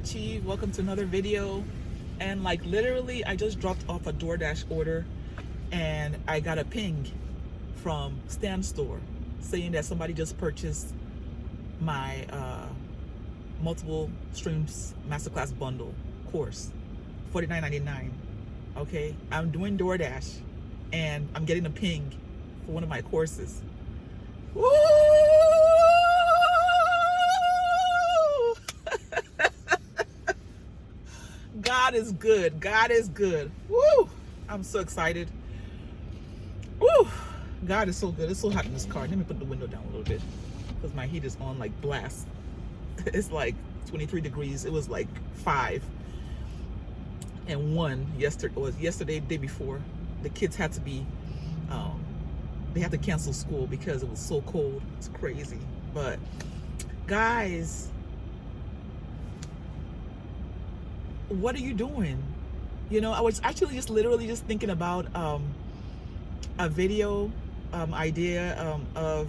Chief, welcome to another video. And like literally I just dropped off a DoorDash order and I got a ping from Stan Store saying that somebody just purchased my multiple streams masterclass bundle course, $49.99. Okay, I'm doing DoorDash and I'm getting a ping for one of my courses. Woo! God is good. God is good. Woo! I'm so excited. Woo! God is so good. It's so hot in this car. Let me put the window down a little bit because my heat is on like blast. It's like 23 degrees. It was like 5 and 1 yesterday, day before. The kids had to be, they had to cancel school because it was so cold. It's crazy. But guys, what are you doing? You know, I was actually just literally just thinking about a video idea of,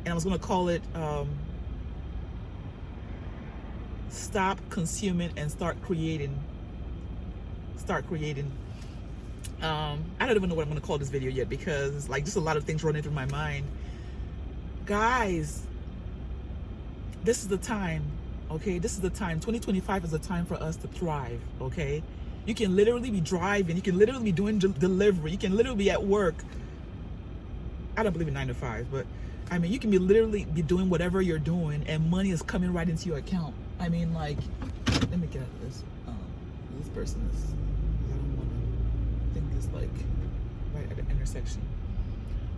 and I was gonna call it stop consuming and start creating. I don't even know what I'm gonna call this video yet because it's like just a lot of things running through my mind. Guys, this is the time. Okay, this is the time. 2025 is the time for us to thrive. Okay, you can literally be driving, you can literally be doing delivery, you can literally be at work. I don't believe in 9 to 5, but I mean, you can be literally be doing whatever you're doing and money is coming right into your account. I mean, like, let me get at this. This person is, I don't want to think it's like right at the intersection.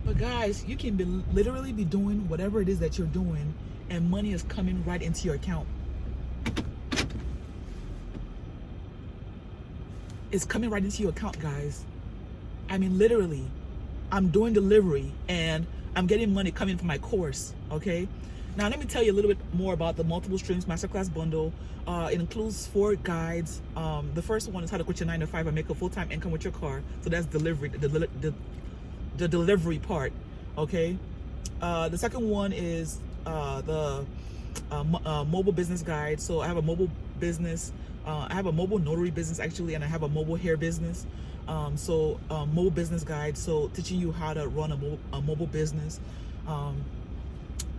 But guys, you can be literally be doing whatever it is that you're doing and money is coming right into your account. It's coming right into your account, guys. I mean, literally, I'm doing delivery and I'm getting money coming from my course, okay? Now, let me tell you a little bit more about the Multiple Streams Masterclass Bundle. It includes 4 guides. The first one is how to quit your 9 to 5 and make a full-time income with your car. So that's delivery, the delivery part, okay? The second one is the mobile business guide. So I have a mobile business. I have a mobile notary business actually, and I have a mobile hair business. Mobile business guide. So teaching you how to run a mobile business.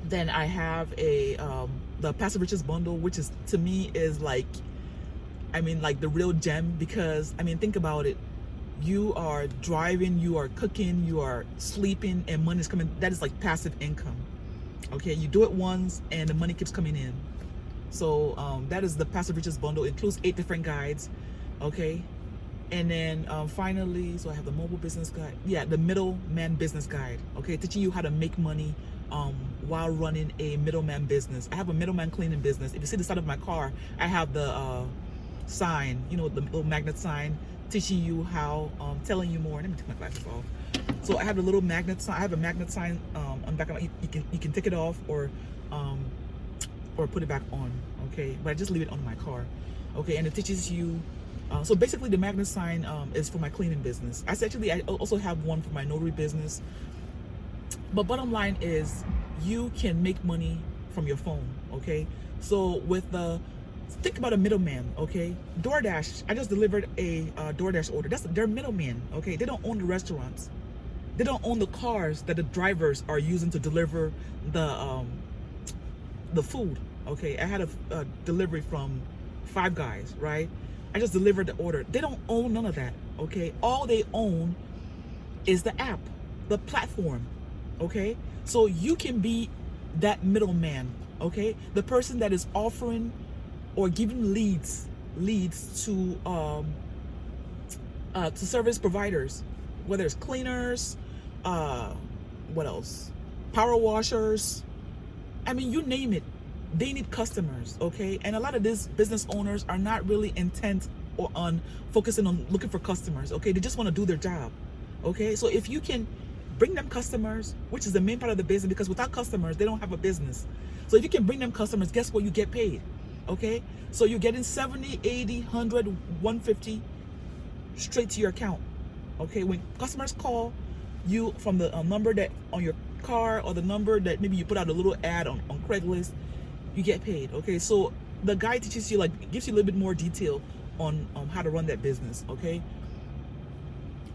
Then I have the Passive Riches bundle, which is to me is like, I mean, like the real gem because I mean, think about it. You are driving, you are cooking, you are sleeping, and money is coming. That is like passive income. Okay, you do it once and the money keeps coming in. So that is the Passive Riches bundle. It includes 8 different guides. Okay, and then finally, so I have the mobile business guide. Yeah, the middleman business guide. Okay, teaching you how to make money while running a middleman business. I have a middleman cleaning business. If you see the side of my car, I have the sign, you know, the little magnet sign, teaching you how, telling you more. Let me take my glasses off. So I have a little magnet sign. I have a magnet sign on the back of my, you can take it off or put it back on. Okay, but I just leave it on my car. Okay, and it teaches you. So basically, the magnet sign is for my cleaning business. I also have one for my notary business. But bottom line is, you can make money from your phone. Okay, so think about a middleman. Okay, DoorDash. I just delivered a DoorDash order. They're middlemen. Okay, they don't own the restaurants. They don't own the cars that the drivers are using to deliver the food. Okay, I had a delivery from 5 Guys, right? I just delivered the order. They don't own none of that. Okay, all they own is the app, the platform. Okay, so you can be that middleman. Okay, the person that is offering or giving leads to service providers, whether it's cleaners, what else, power washers, I mean, you name it, they need customers. Okay, and a lot of these business owners are not really intent or on focusing on looking for customers. Okay, they just want to do their job. Okay, so if you can bring them customers, which is the main part of the business, because without customers they don't have a business. So if you can bring them customers, guess what? You get paid. Okay, so you're getting 70, 80, 100, 150 straight to your account. Okay, when customers call you from the number that on your car or the number that maybe you put out a little ad on Craigslist, you get paid. Okay, so the guide teaches you, like, gives you a little bit more detail on how to run that business. Okay,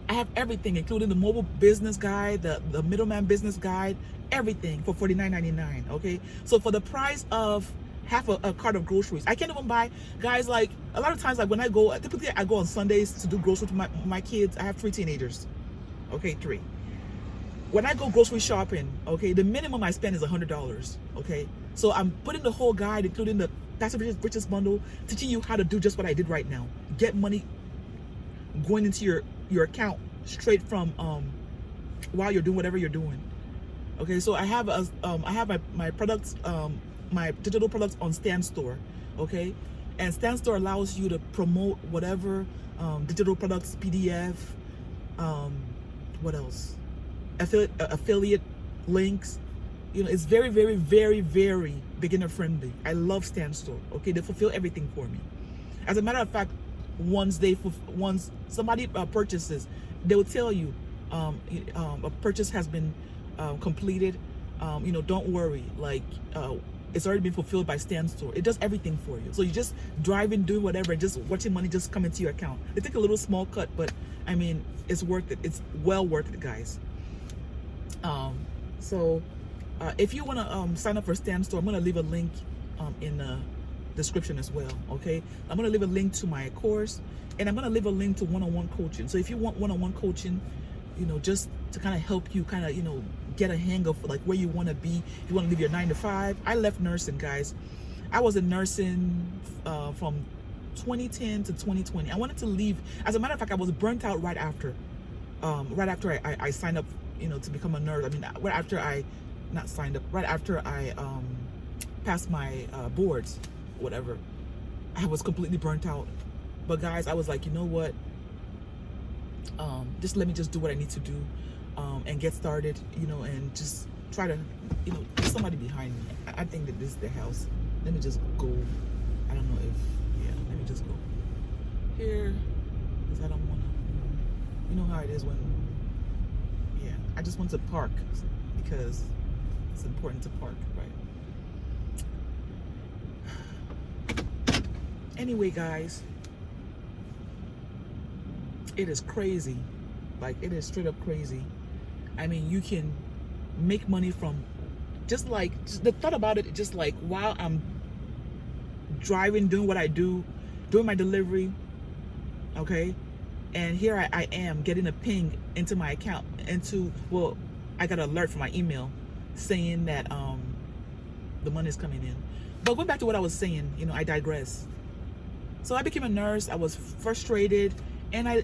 I have everything, including the mobile business guide, the middleman business guide, everything for $49.99. Okay, so for the price of half a cart of groceries, I can't even buy, guys. Like, a lot of times, like, when I go, typically I go on Sundays to do groceries with my kids. I have 3 teenagers. Okay, 3. When I go grocery shopping, okay, the minimum I spend is $100. Okay, so I'm putting the whole guide, including the passive riches bundle, teaching you how to do just what I did right now. Get money going into your account straight from while you're doing whatever you're doing. Okay, so I have my products, my digital products on Stan Store. Okay, and Stan Store allows you to promote whatever digital products, PDF, what else, affiliate links. You know, it's very, very, very, very beginner friendly. I love Stan Store. Okay, they fulfill everything for me. As a matter of fact, once somebody purchases, they will tell you a purchase has been completed. You know, don't worry, like, it's already been fulfilled by Stan Store. It does everything for you. So you just driving, doing whatever, and just watching money just come into your account. They take a little small cut, but I mean, it's worth it. It's well worth it, guys. So if you want to sign up for Stan Store, I'm going to leave a link in the description as well. Okay, I'm going to leave a link to my course, and I'm going to leave a link to one-on-one coaching. So if you want one-on-one coaching, you know, just to kind of help you kind of, you know, get a hang of like where you want to be. You want to leave your 9 to 5. I left nursing, guys. I was in nursing from 2010 to 2020. I wanted to leave. As a matter of fact, I was burnt out right after I signed up, you know, to become a nurse. I mean, right after I passed my boards, whatever. I was completely burnt out. But guys, I was like, you know what? Just let me just do what I need to do and get started, you know, and just try to, you know, there's somebody behind me. I think that this is the house. Let me just go. I don't know if, yeah, let me just go here, because I don't want to, you know how it is when, yeah, I just want to park because it's important to park, right? Anyway, guys, it is crazy. Like, it is straight up crazy. I mean, you can make money from just the thought about it, just like while I'm driving, doing what I do, doing my delivery, okay? And here I am getting a ping into my account, well, I got an alert from my email saying that the money is coming in. But going back to what I was saying, you know, I digress. So I became a nurse. I was frustrated, and I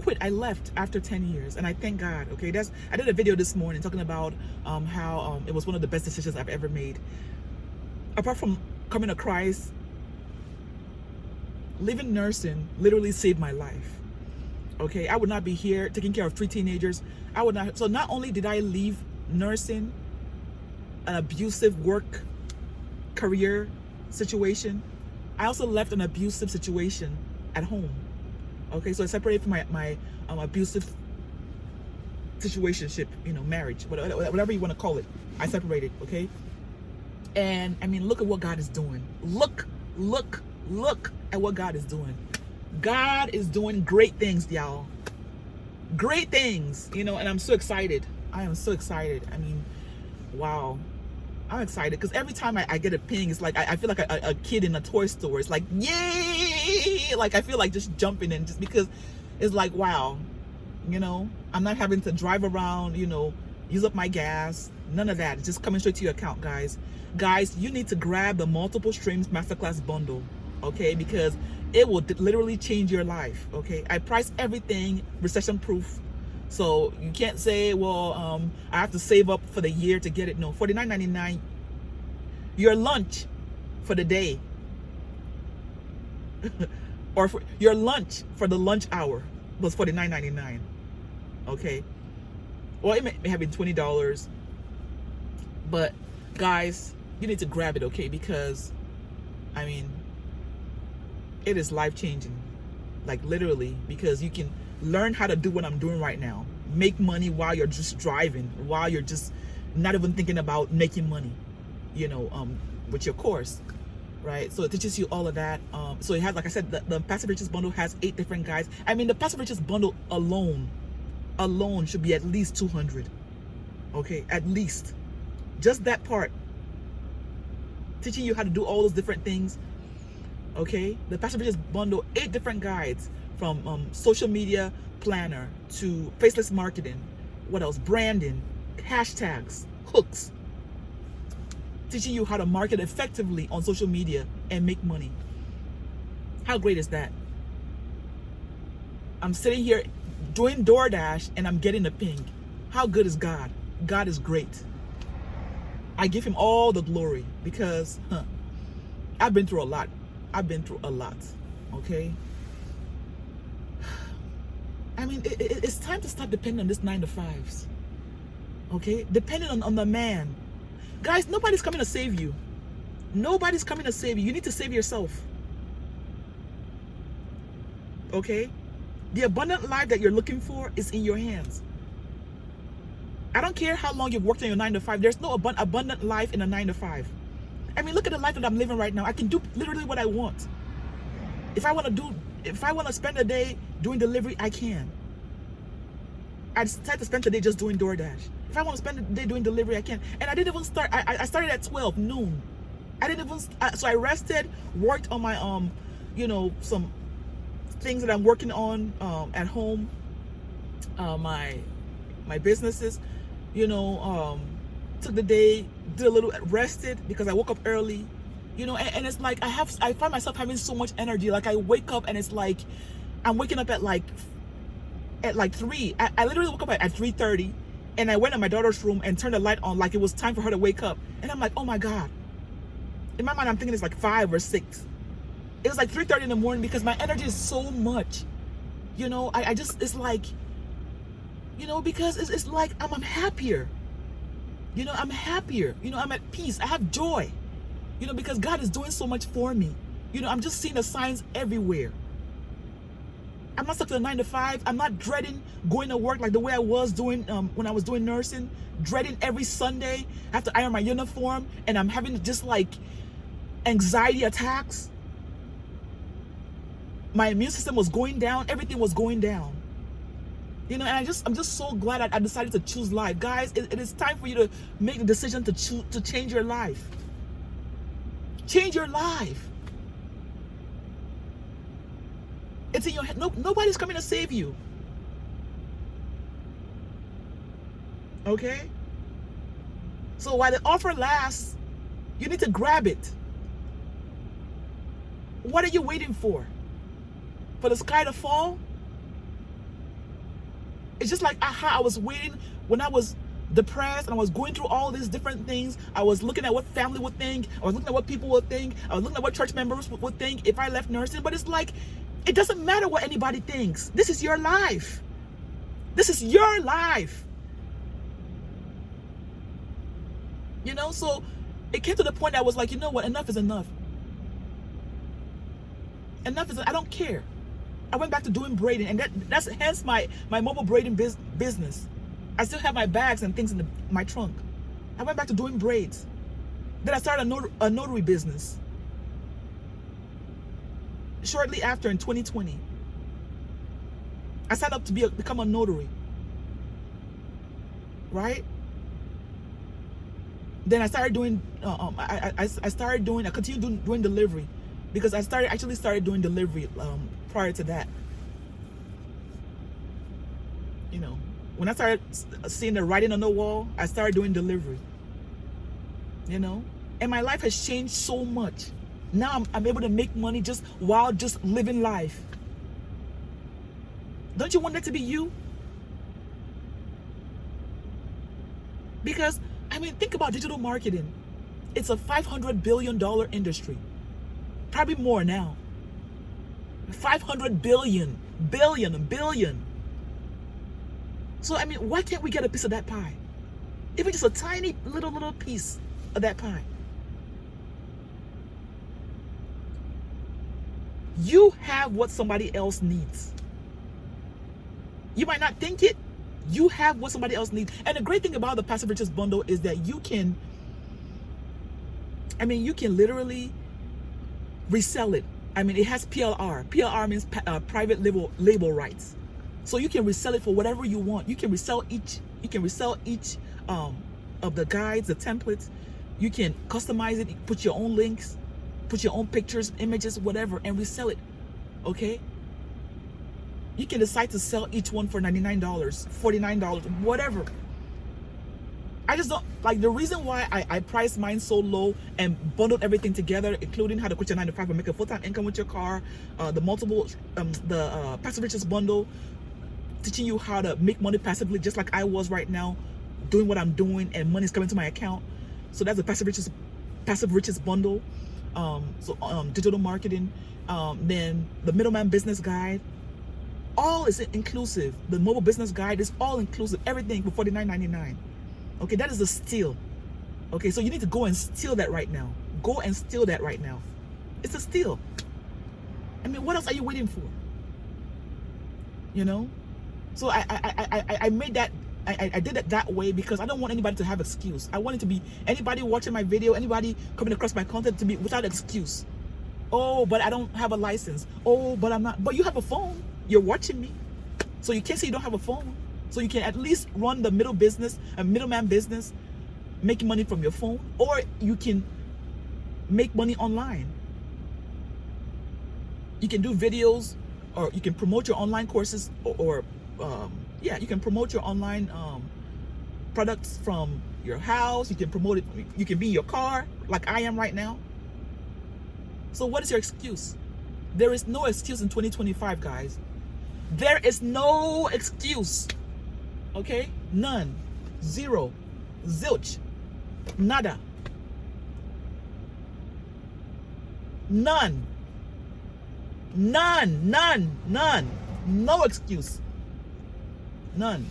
quit. I left after 10 years, and I thank God. Okay, I did a video this morning talking about how it was one of the best decisions I've ever made. Apart from coming to Christ, leaving nursing literally saved my life. Okay, I would not be here taking care of 3 teenagers. I would not. So not only did I leave nursing, an abusive work career situation, I also left an abusive situation at home. Okay, so I separated from my abusive situationship, you know, marriage, whatever you want to call it. I separated, okay? And I mean, look at what God is doing. Look at what God is doing. God is doing great things, y'all. Great things, you know, and I'm so excited. I am so excited. I mean, wow. I'm excited because every time I get a ping, it's like I feel like a kid in a toy store. It's like, yay! Like, I feel like just jumping in, just because it's like, wow, you know, I'm not having to drive around, you know, use up my gas, none of that. It's just coming straight to your account, guys. Guys, you need to grab the multiple streams masterclass bundle, okay? Because it will literally change your life, okay? I price everything recession proof. So you can't say, well, I have to save up for the year to get it. No, $49.99. Your lunch for the day, or for your lunch for the lunch hour was $49.99. Okay. Well, it may have been $20, but guys, you need to grab it, okay? Because, I mean, it is life changing, like literally, because you can learn how to do what I'm doing right now. Make money while you're just driving, while you're just not even thinking about making money, you know, with your course. right? So it teaches you all of that. So it has, like I said, the passive riches bundle has 8 different guides. I mean, the passive riches bundle alone should be at least 200. Okay, at least. Just that part, teaching you how to do all those different things. Okay, the passive riches bundle, 8 different guides, from social media planner to faceless marketing. What else? Branding, hashtags, hooks, teaching you how to market effectively on social media and make money. How great is that? I'm sitting here doing DoorDash and I'm getting a ping. How good is God? God is great. I give him all the glory because I've been through a lot. Okay? I mean, it's time to stop depending on this 9-to-5s. Okay? Depending on the man. Guys, nobody's coming to save you. Nobody's coming to save you. You need to save yourself. Okay? The abundant life that you're looking for is in your hands. I don't care how long you've worked on your 9-to-5. There's no abundant life in a 9-to-5. I mean, look at the life that I'm living right now. I can do literally what I want. If I want to spend a day doing delivery, I can. I decided to spend the day just doing DoorDash. If I want to spend the day doing delivery, I can. And I didn't even start. I started at 12 noon. I didn't even. So I rested, worked on my some things that I'm working on at home. My businesses. Took the day, did a little, rested because I woke up early. And it's like I find myself having so much energy. Like I wake up and it's like I'm waking up at like 3. I literally woke up at 3:30, and I went in my daughter's room and turned the light on like it was time for her to wake up. And I'm like, oh my God. In my mind, I'm thinking it's like 5 or 6. It was like 3:30 in the morning because my energy is so much. I just, it's like, because it's like I'm happier. I'm happier. I'm at peace. I have joy. Because God is doing so much for me. I'm just seeing the signs everywhere. I'm not stuck to the 9-to-5. I'm not dreading going to work like the way I was doing when I was doing nursing. Dreading every Sunday. I have to iron my uniform, and I'm having just like anxiety attacks. My immune system was going down. Everything was going down. And I'm just so glad I decided to choose life. Guys, it is time for you to make the decision to change your life. Change your life. It's in your head. Nobody's coming to save you. Okay? So while the offer lasts, you need to grab it. What are you waiting for? For the sky to fall? It's just like I was waiting when I was depressed and I was going through all these different things. I was looking at what family would think. I was looking at what people would think. I was looking at what church members would think if I left nursing. But it's like, it doesn't matter what anybody thinks. This is your life. This is your life. So it came to the point that I was like, you know what? Enough is enough. Enough is, I don't care. I went back to doing braiding, and that's hence my mobile braiding business. I still have my bags and things in my trunk. I went back to doing braids. Then I started a notary business. Shortly after, in 2020, I signed up to become a notary. Right? Then I started doing. I continued doing delivery, because I actually started doing delivery prior to that. When I started seeing the writing on the wall, I started doing delivery. And my life has changed so much. Now I'm able to make money just while just living life. Don't you want that to be you? Because, think about digital marketing. It's a $500 billion industry. Probably more now. 500 billion. So, why can't we get a piece of that pie? Even just a tiny little piece of that pie. You have what somebody else needs. You might not think it. You have what somebody else needs. And the great thing about the Passive Riches Bundle is that you can literally resell it. I mean, it has PLR. PLR means private label rights. So you can resell it for whatever you want. You can resell each of the guides, the templates. You can customize it, put your own links, put your own pictures, images, whatever, and resell it. Okay? You can decide to sell each one for $99, $49, whatever. I just don't like the reason why I priced mine so low and bundled everything together, including how to quit your 9 to 5 and make a full-time income with your car, the passive riches bundle, teaching you how to make money passively, just like I was right now, doing what I'm doing, and money's coming to my account. So that's the passive riches bundle. Digital marketing, then the middleman business guide. All is inclusive. The mobile business guide is all inclusive. Everything for $49.99. Okay, that is a steal. Okay, so you need to go and steal that right now. Go and steal that right now. It's a steal. I mean, what else are you waiting for? You know? So I made that, I did it that way because I don't want anybody to have excuse. I want it to be anybody watching my video, anybody coming across my content to be without excuse. Oh, but I don't have a license. Oh, but I'm not. But you have a phone. You're watching me. So you can't say you don't have a phone. So you can at least run the middleman business, making money from your phone, or you can make money online. You can do videos, or you can promote your online courses, or you can promote your online products from your house. You can promote it. You can be in your car like I am right now. So what is your excuse? There is no excuse in 2025, guys. There is no excuse. Okay? None. Zero. Zilch. Nada. None. None. None. None. No excuse. None.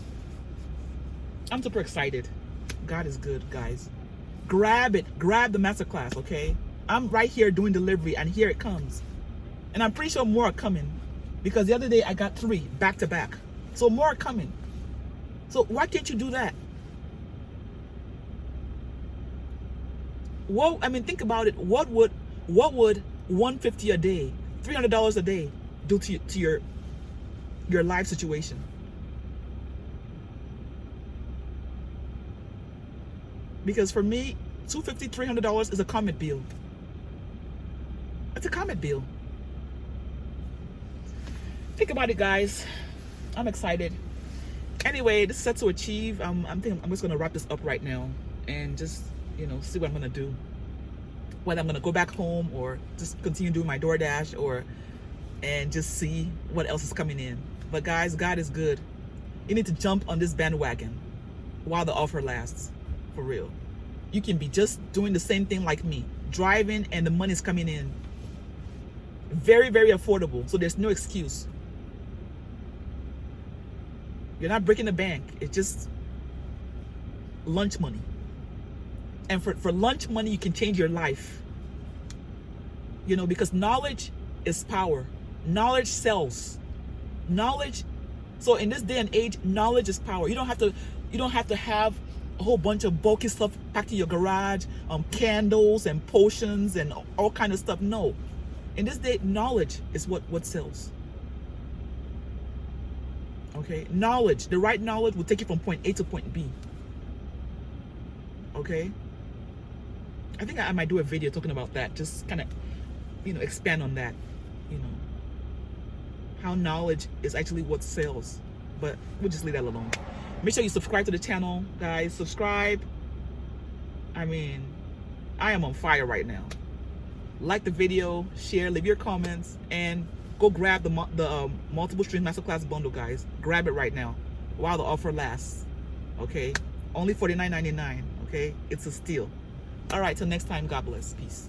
I'm super excited. God is good, guys. Grab it. Grab the masterclass, okay? I'm right here doing delivery, and here it comes. And I'm pretty sure more are coming, because the other day I got 3 back to back. So more are coming. So why can't you do that? Well, I mean, think about it. What would $150 a day, $300 a day do to your life situation? Because for me, $250, $300 is a comet bill. It's a comet bill. Think about it, guys. I'm excited. Anyway, this is set to achieve. I'm thinking I'm just gonna wrap this up right now and just, you know, see what I'm gonna do. Whether I'm gonna go back home or just continue doing my DoorDash, and just see what else is coming in. But guys, God is good. You need to jump on this bandwagon while the offer lasts. For real. You can be just doing the same thing like me, driving, and the money's coming in. Very, very affordable. So there's no excuse. You're not breaking the bank. It's just lunch money. And for lunch money, you can change your life. You know, because knowledge is power. Knowledge sells. Knowledge. So in this day and age, knowledge is power. You don't have to have a whole bunch of bulky stuff packed in your garage, candles and potions and all kind of stuff. No. In this day, knowledge is what sells. Okay? Knowledge, the right knowledge will take you from point A to point B. Okay? I think I might do a video talking about that. Just kind of, you know, expand on that. You know, how knowledge is actually what sells. But we'll just leave that alone. Make sure you subscribe to the channel, guys. Subscribe. I mean, I am on fire right now. Like the video, share, leave your comments, and go grab the multiple stream masterclass bundle, guys. Grab it right now while the offer lasts. Okay? Only $49.99. Okay? It's a steal. All right, till next time, God bless. Peace.